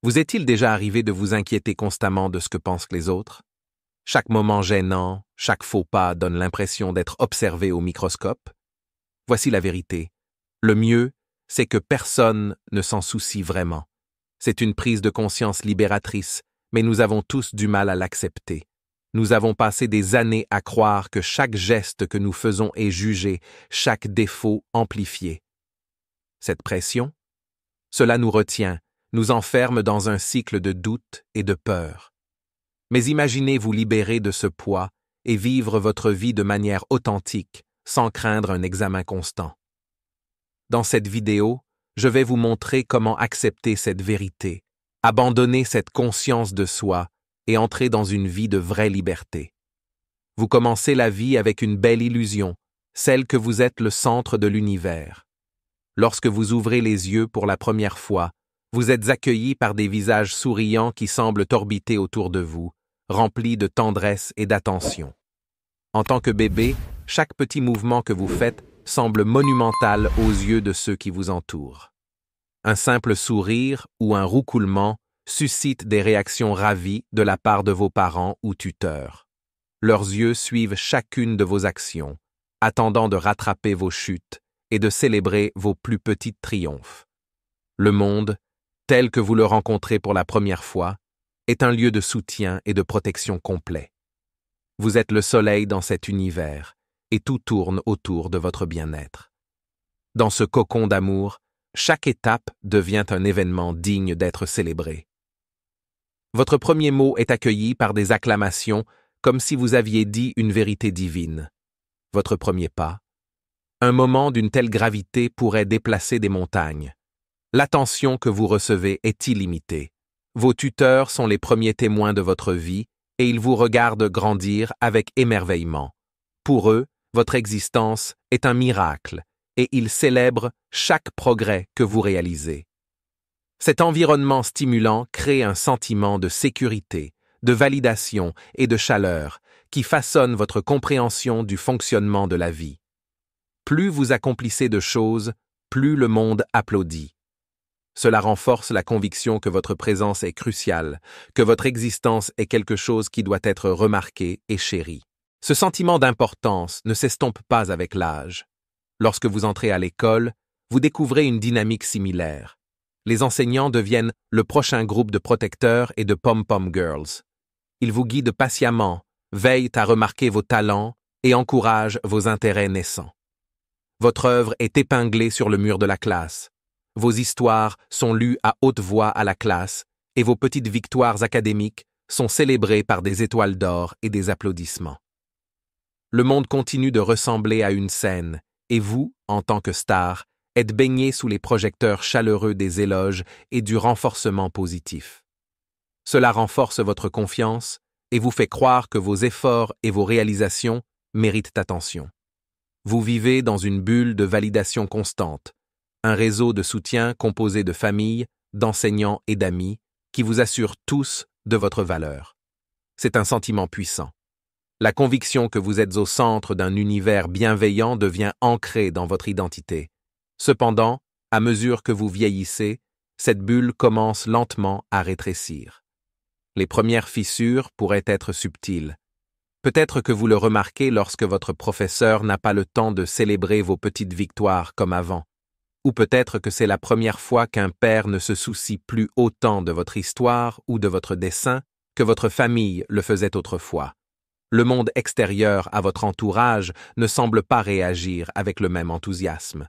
Vous est-il déjà arrivé de vous inquiéter constamment de ce que pensent les autres? Chaque moment gênant, chaque faux pas donne l'impression d'être observé au microscope? Voici la vérité. Le mieux, c'est que personne ne s'en soucie vraiment. C'est une prise de conscience libératrice, mais nous avons tous du mal à l'accepter. Nous avons passé des années à croire que chaque geste que nous faisons est jugé, chaque défaut amplifié. Cette pression, cela nous retient, nous enferme dans un cycle de doute et de peur. Mais imaginez vous libérer de ce poids et vivre votre vie de manière authentique, sans craindre un examen constant. Dans cette vidéo, je vais vous montrer comment accepter cette vérité, abandonner cette conscience de soi et entrer dans une vie de vraie liberté. Vous commencez la vie avec une belle illusion, celle que vous êtes le centre de l'univers. Lorsque vous ouvrez les yeux pour la première fois, vous êtes accueilli par des visages souriants qui semblent orbiter autour de vous, remplis de tendresse et d'attention. En tant que bébé, chaque petit mouvement que vous faites semble monumental aux yeux de ceux qui vous entourent. Un simple sourire ou un roucoulement suscite des réactions ravies de la part de vos parents ou tuteurs. Leurs yeux suivent chacune de vos actions, attendant de rattraper vos chutes et de célébrer vos plus petits triomphes. Le monde, tel que vous le rencontrez pour la première fois, est un lieu de soutien et de protection complet. Vous êtes le soleil dans cet univers, et tout tourne autour de votre bien-être. Dans ce cocon d'amour, chaque étape devient un événement digne d'être célébré. Votre premier mot est accueilli par des acclamations comme si vous aviez dit une vérité divine. Votre premier pas, un moment d'une telle gravité pourrait déplacer des montagnes. L'attention que vous recevez est illimitée. Vos tuteurs sont les premiers témoins de votre vie et ils vous regardent grandir avec émerveillement. Pour eux, votre existence est un miracle et ils célèbrent chaque progrès que vous réalisez. Cet environnement stimulant crée un sentiment de sécurité, de validation et de chaleur qui façonne votre compréhension du fonctionnement de la vie. Plus vous accomplissez de choses, plus le monde applaudit. Cela renforce la conviction que votre présence est cruciale, que votre existence est quelque chose qui doit être remarqué et chéri. Ce sentiment d'importance ne s'estompe pas avec l'âge. Lorsque vous entrez à l'école, vous découvrez une dynamique similaire. Les enseignants deviennent le prochain groupe de protecteurs et de pom-pom girls. Ils vous guident patiemment, veillent à remarquer vos talents et encouragent vos intérêts naissants. Votre œuvre est épinglée sur le mur de la classe. Vos histoires sont lues à haute voix à la classe et vos petites victoires académiques sont célébrées par des étoiles d'or et des applaudissements. Le monde continue de ressembler à une scène et vous, en tant que star, êtes baigné sous les projecteurs chaleureux des éloges et du renforcement positif. Cela renforce votre confiance et vous fait croire que vos efforts et vos réalisations méritent attention. Vous vivez dans une bulle de validation constante, un réseau de soutien composé de familles, d'enseignants et d'amis qui vous assurent tous de votre valeur. C'est un sentiment puissant. La conviction que vous êtes au centre d'un univers bienveillant devient ancrée dans votre identité. Cependant, à mesure que vous vieillissez, cette bulle commence lentement à rétrécir. Les premières fissures pourraient être subtiles. Peut-être que vous le remarquez lorsque votre professeur n'a pas le temps de célébrer vos petites victoires comme avant. Ou peut-être que c'est la première fois qu'un père ne se soucie plus autant de votre histoire ou de votre dessin que votre famille le faisait autrefois. Le monde extérieur à votre entourage ne semble pas réagir avec le même enthousiasme.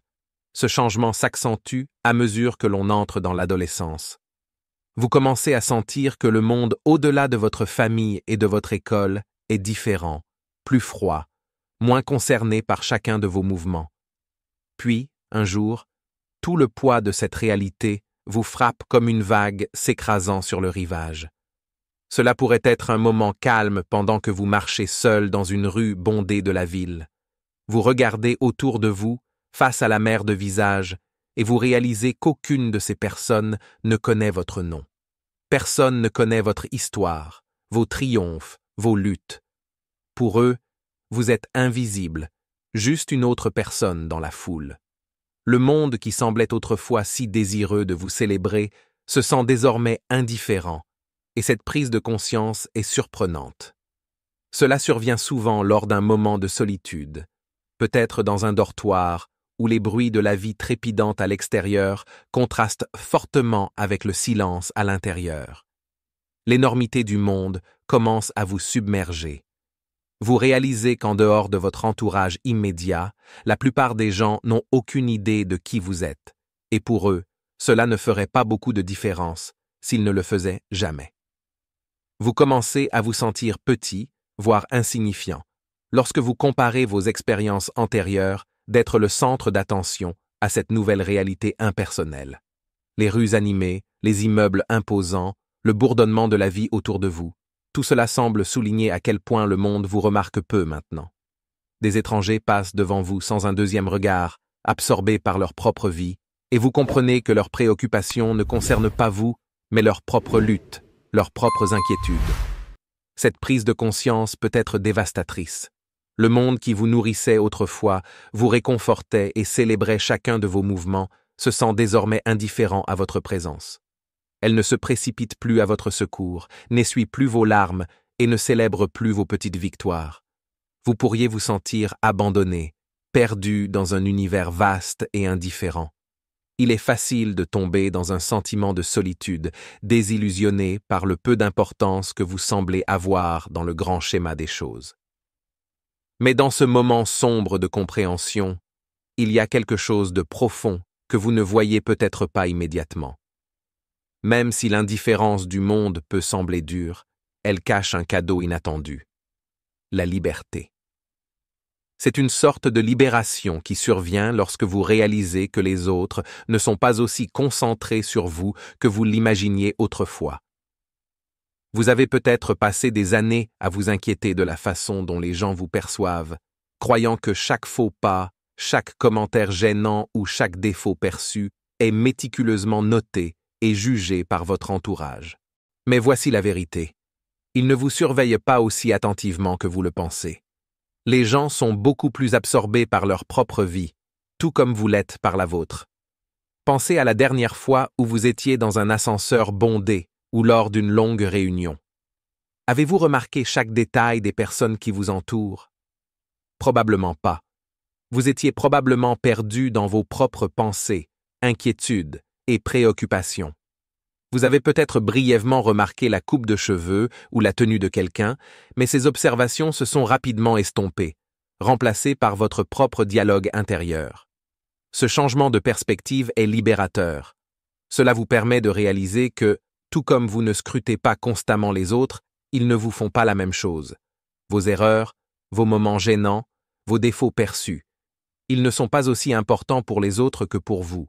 Ce changement s'accentue à mesure que l'on entre dans l'adolescence. Vous commencez à sentir que le monde au-delà de votre famille et de votre école est différent, plus froid, moins concerné par chacun de vos mouvements. Puis, un jour, tout le poids de cette réalité vous frappe comme une vague s'écrasant sur le rivage. Cela pourrait être un moment calme pendant que vous marchez seul dans une rue bondée de la ville. Vous regardez autour de vous, face à la mer de visages, et vous réalisez qu'aucune de ces personnes ne connaît votre nom. Personne ne connaît votre histoire, vos triomphes, vos luttes. Pour eux, vous êtes invisible, juste une autre personne dans la foule. Le monde qui semblait autrefois si désireux de vous célébrer se sent désormais indifférent, et cette prise de conscience est surprenante. Cela survient souvent lors d'un moment de solitude, peut-être dans un dortoir, où les bruits de la vie trépidante à l'extérieur contrastent fortement avec le silence à l'intérieur. L'énormité du monde commence à vous submerger. Vous réalisez qu'en dehors de votre entourage immédiat, la plupart des gens n'ont aucune idée de qui vous êtes, et pour eux, cela ne ferait pas beaucoup de différence s'ils ne le faisaient jamais. Vous commencez à vous sentir petit, voire insignifiant, lorsque vous comparez vos expériences antérieures d'être le centre d'attention à cette nouvelle réalité impersonnelle. Les rues animées, les immeubles imposants, le bourdonnement de la vie autour de vous, tout cela semble souligner à quel point le monde vous remarque peu maintenant. Des étrangers passent devant vous sans un deuxième regard, absorbés par leur propre vie, et vous comprenez que leurs préoccupations ne concernent pas vous, mais leur propre lutte, leurs propres inquiétudes. Cette prise de conscience peut être dévastatrice. Le monde qui vous nourrissait autrefois, vous réconfortait et célébrait chacun de vos mouvements, se sent désormais indifférent à votre présence. Elle ne se précipite plus à votre secours, n'essuie plus vos larmes et ne célèbre plus vos petites victoires. Vous pourriez vous sentir abandonné, perdu dans un univers vaste et indifférent. Il est facile de tomber dans un sentiment de solitude, désillusionné par le peu d'importance que vous semblez avoir dans le grand schéma des choses. Mais dans ce moment sombre de compréhension, il y a quelque chose de profond que vous ne voyez peut-être pas immédiatement. Même si l'indifférence du monde peut sembler dure, elle cache un cadeau inattendu. La liberté. C'est une sorte de libération qui survient lorsque vous réalisez que les autres ne sont pas aussi concentrés sur vous que vous l'imaginiez autrefois. Vous avez peut-être passé des années à vous inquiéter de la façon dont les gens vous perçoivent, croyant que chaque faux pas, chaque commentaire gênant ou chaque défaut perçu est méticuleusement noté et jugé par votre entourage. Mais voici la vérité. Ils ne vous surveillent pas aussi attentivement que vous le pensez. Les gens sont beaucoup plus absorbés par leur propre vie, tout comme vous l'êtes par la vôtre. Pensez à la dernière fois où vous étiez dans un ascenseur bondé ou lors d'une longue réunion. Avez-vous remarqué chaque détail des personnes qui vous entourent? Probablement pas. Vous étiez probablement perdu dans vos propres pensées, inquiétudes et préoccupations. Vous avez peut-être brièvement remarqué la coupe de cheveux ou la tenue de quelqu'un, mais ces observations se sont rapidement estompées, remplacées par votre propre dialogue intérieur. Ce changement de perspective est libérateur. Cela vous permet de réaliser que, tout comme vous ne scrutez pas constamment les autres, ils ne vous font pas la même chose. Vos erreurs, vos moments gênants, vos défauts perçus, ils ne sont pas aussi importants pour les autres que pour vous.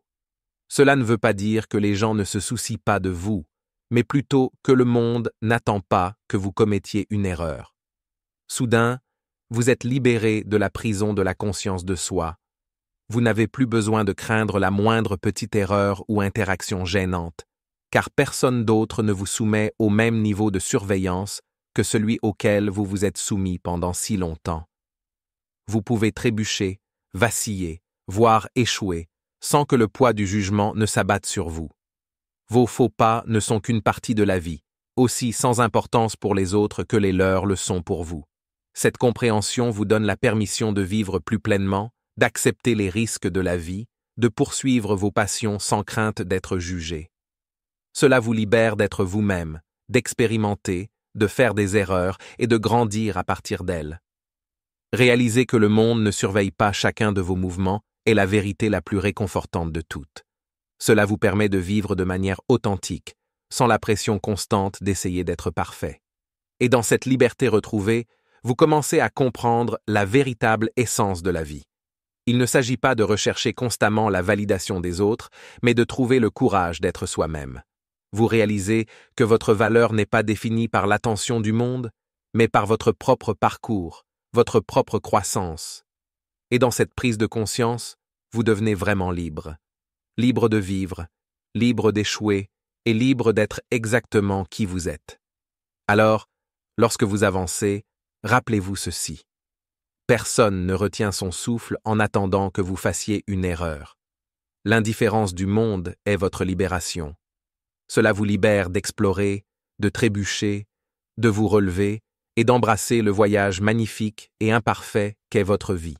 Cela ne veut pas dire que les gens ne se soucient pas de vous, mais plutôt que le monde n'attend pas que vous commettiez une erreur. Soudain, vous êtes libéré de la prison de la conscience de soi. Vous n'avez plus besoin de craindre la moindre petite erreur ou interaction gênante, car personne d'autre ne vous soumet au même niveau de surveillance que celui auquel vous vous êtes soumis pendant si longtemps. Vous pouvez trébucher, vaciller, voire échouer, sans que le poids du jugement ne s'abatte sur vous. Vos faux pas ne sont qu'une partie de la vie, aussi sans importance pour les autres que les leurs le sont pour vous. Cette compréhension vous donne la permission de vivre plus pleinement, d'accepter les risques de la vie, de poursuivre vos passions sans crainte d'être jugé. Cela vous libère d'être vous-même, d'expérimenter, de faire des erreurs et de grandir à partir d'elles. Réaliser que le monde ne surveille pas chacun de vos mouvements est la vérité la plus réconfortante de toutes. Cela vous permet de vivre de manière authentique, sans la pression constante d'essayer d'être parfait. Et dans cette liberté retrouvée, vous commencez à comprendre la véritable essence de la vie. Il ne s'agit pas de rechercher constamment la validation des autres, mais de trouver le courage d'être soi-même. Vous réalisez que votre valeur n'est pas définie par l'attention du monde, mais par votre propre parcours, votre propre croissance. Et dans cette prise de conscience, vous devenez vraiment libre. Libre de vivre, libre d'échouer et libre d'être exactement qui vous êtes. Alors, lorsque vous avancez, rappelez-vous ceci. Personne ne retient son souffle en attendant que vous fassiez une erreur. L'indifférence du monde est votre libération. Cela vous libère d'explorer, de trébucher, de vous relever et d'embrasser le voyage magnifique et imparfait qu'est votre vie.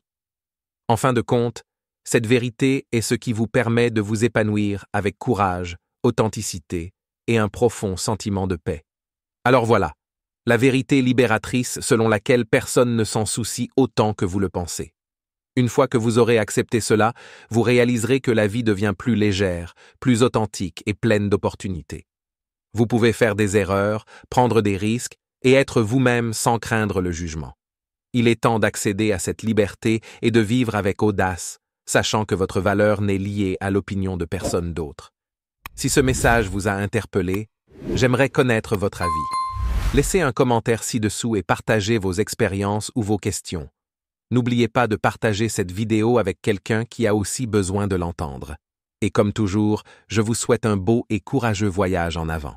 En fin de compte, cette vérité est ce qui vous permet de vous épanouir avec courage, authenticité et un profond sentiment de paix. Alors voilà, la vérité libératrice selon laquelle personne ne s'en soucie autant que vous le pensez. Une fois que vous aurez accepté cela, vous réaliserez que la vie devient plus légère, plus authentique et pleine d'opportunités. Vous pouvez faire des erreurs, prendre des risques et être vous-même sans craindre le jugement. Il est temps d'accéder à cette liberté et de vivre avec audace, sachant que votre valeur n'est liée à l'opinion de personne d'autre. Si ce message vous a interpellé, j'aimerais connaître votre avis. Laissez un commentaire ci-dessous et partagez vos expériences ou vos questions. N'oubliez pas de partager cette vidéo avec quelqu'un qui a aussi besoin de l'entendre. Et comme toujours, je vous souhaite un beau et courageux voyage en avant.